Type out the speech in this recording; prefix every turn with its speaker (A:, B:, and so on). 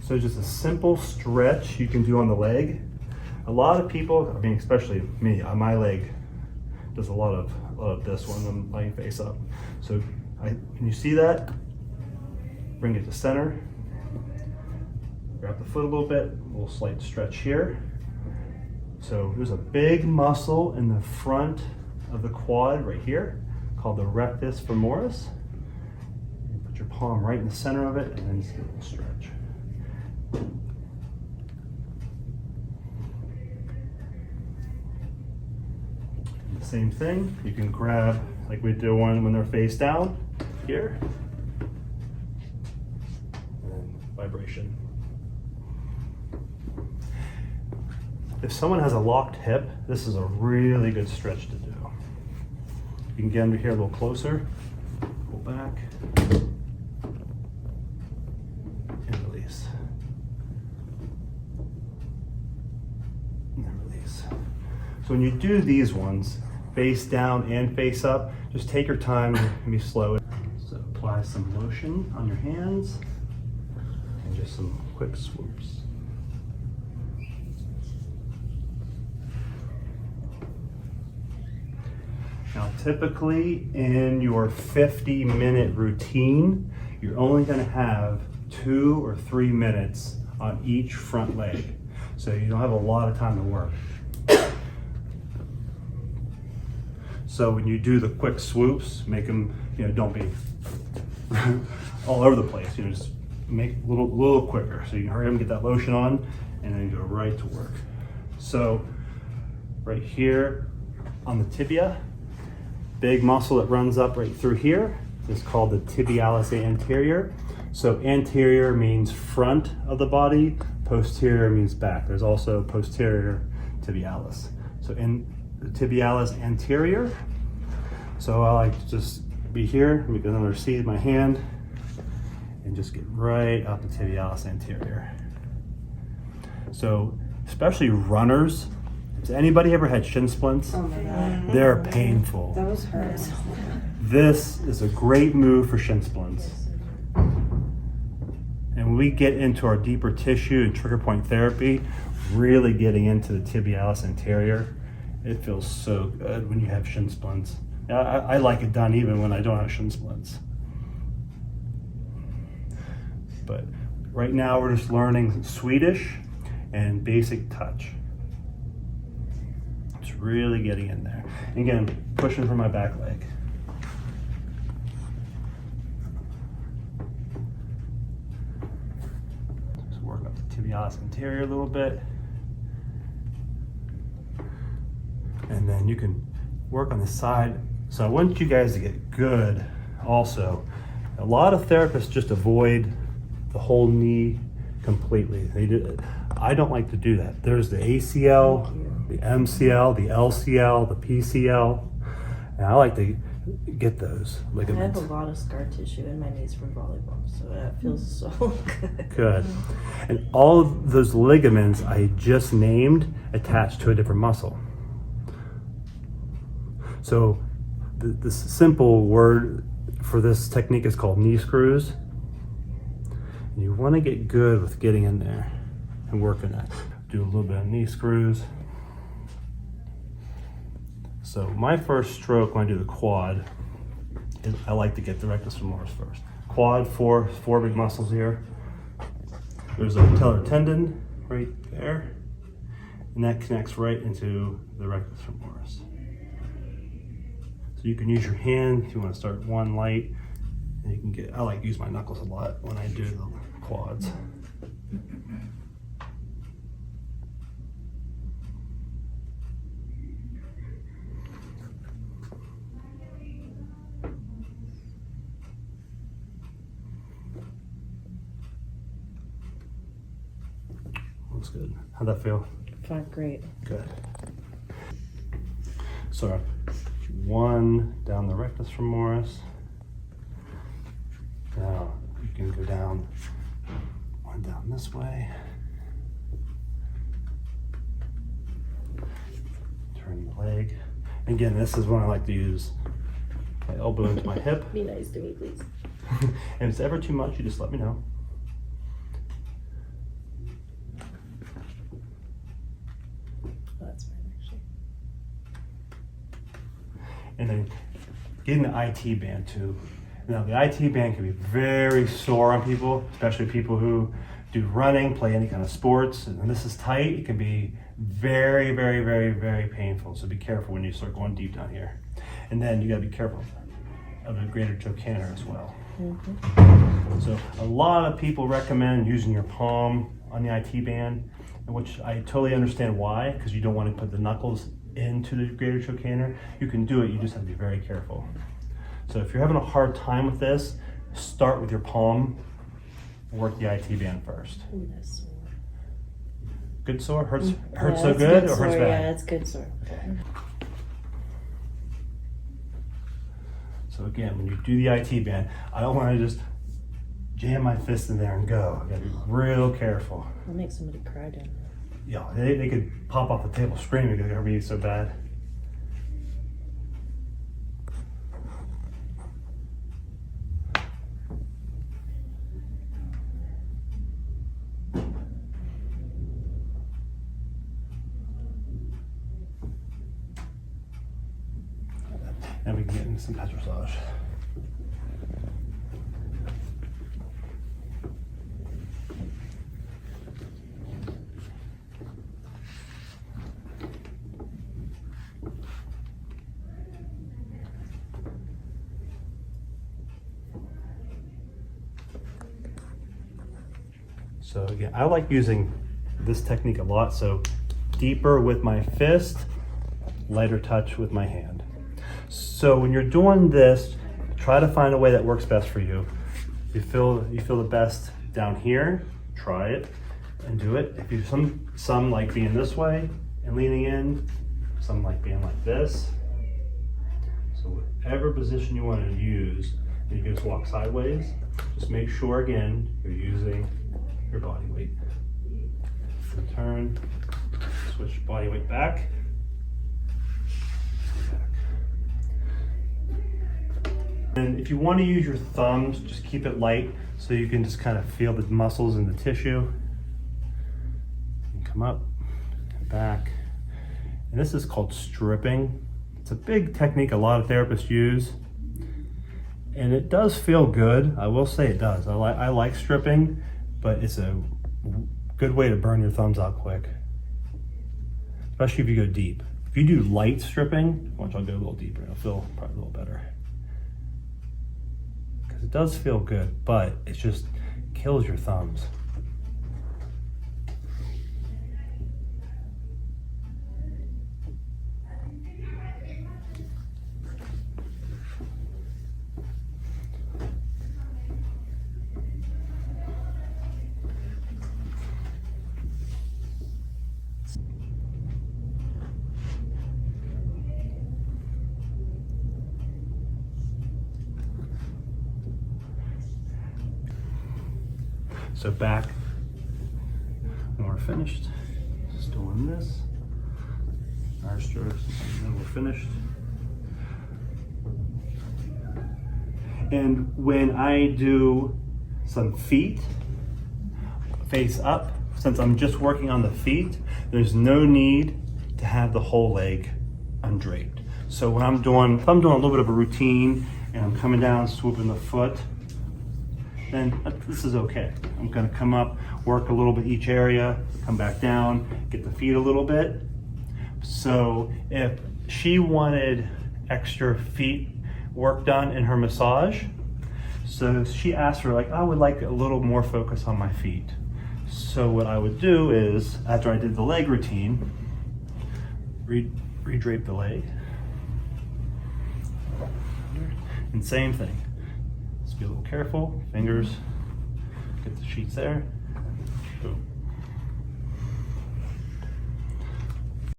A: So just a simple stretch you can do on the leg. A lot of people, I mean, especially me, on my leg does a lot of this when I'm laying face up. So when you see that, bring it to center. Grab the foot a little bit, a little slight stretch here. So there's a big muscle in the front of the quad right here called the rectus femoris. You put your palm right in the center of it and then just give it a little stretch. And the same thing, you can grab, like we do one when they're face down here. And then vibration. If someone has a locked hip, this is a really good stretch to do. You can get under here a little closer, pull back, and release. And then release. So when you do these ones, face down and face up, just take your time and be slow. So apply some lotion on your hands and just some quick swoops. Now, typically in your 50-minute routine, you're only going to have 2 or 3 minutes on each front leg. So you don't have a lot of time to work. So when you do the quick swoops, make them, don't be all over the place. Just make it a little quicker. So you can hurry up and get that lotion on and then go right to work. So right here on the tibia, big muscle that runs up right through here is called the tibialis anterior. So anterior means front of the body, posterior means back. There's also posterior tibialis. So in the tibialis anterior, so I like to just be here because I'm going to see my hand and just get right up the tibialis anterior. So especially runners, has anybody ever had shin splints?
B: Oh my God.
A: They're painful.
B: Those hurt.
A: This is a great move for shin splints. And when we get into our deeper tissue and trigger point therapy, really getting into the tibialis anterior, it feels so good when you have shin splints. I like it done even when I don't have shin splints. But right now we're just learning Swedish and basic touch. It's really getting in there. Again, pushing from my back leg. Just work up the tibialis anterior a little bit. And then you can work on the side. So I want you guys to get good also. A lot of therapists just avoid the whole knee completely. I don't like to do that. There's the ACL, the MCL, the LCL, the PCL, and I like to get those ligaments.
B: I have a lot of scar tissue in my knees from volleyball, so that feels so good.
A: Good. And all of those ligaments I just named attached to a different muscle. So the simple word for this technique is called knee screws. And you want to get good with getting in there and working that. Do a little bit of knee screws. So my first stroke when I do the quad is I like to get the rectus femoris first. Quad, four big muscles here. There's a patellar tendon right there, and that connects right into the rectus femoris. So you can use your hand if you want to start one light, and you can get, I like to use my knuckles a lot when I do the quads. Looks good. How'd that feel?
B: Felt great.
A: Good. So one down the rectus femoris. Now you can go down one down this way. Turn the leg. Again, this is when I like to use my elbow into my hip.
B: Be nice to me, please.
A: And if it's ever too much, you just let me know. And then getting the IT band too. Now the IT band can be very sore on people, especially people who do running, play any kind of sports. And when this is tight, it can be very, very, very, very painful. So be careful when you start going deep down here. And then you gotta be careful of the greater trochanter as well. So a lot of people recommend using your palm on the IT band, which I totally understand why, because you don't want to put the knuckles into the greater trochanter. You can do it, you just have to be very careful. So if you're having a hard time with this, start with your palm, work the IT band first.
B: Ooh, that's sore.
A: Good sore? Hurts
B: Yeah,
A: so
B: it's
A: good or
B: sore,
A: hurts bad?
B: Yeah, it's good sore.
A: So again, when you do the IT band, I don't want to just jam my fist in there and go. I gotta be real careful.
B: I'll make somebody cry down there.
A: Yeah, they could pop off the table screaming because they're being so bad. And we can get into some massage. So again, I like using this technique a lot. So deeper with my fist, lighter touch with my hand. So when you're doing this, try to find a way that works best for you. You feel the best down here, try it and do it. If you some like being this way and leaning in, some like being like this. So whatever position you want to use, you can just walk sideways. Just make sure again you're using your body weight. And turn, switch body weight back. And if you want to use your thumbs, just keep it light so you can just kind of feel the muscles in the tissue. And come up and back. And this is called stripping. It's a big technique a lot of therapists use. And it does feel good. I will say it does. I like stripping, but it's a good way to burn your thumbs out quick. Especially if you go deep. If you do light stripping, watch, I'll go a little deeper. It'll feel probably a little better. It does feel good, but it just kills your thumbs. So back when we're finished, just doing this, our strokes, and then we're finished. And when I do some feet, face up, since I'm just working on the feet, there's no need to have the whole leg undraped. So when if I'm doing a little bit of a routine and I'm coming down, swooping the foot, then this is okay. I'm gonna come up, work a little bit each area, come back down, get the feet a little bit. So if she wanted extra feet work done in her massage, so she asked for I would like a little more focus on my feet. So what I would do is, after I did the leg routine, re-drape the leg. And same thing. Just be a little careful, fingers, get the sheets there. Boom.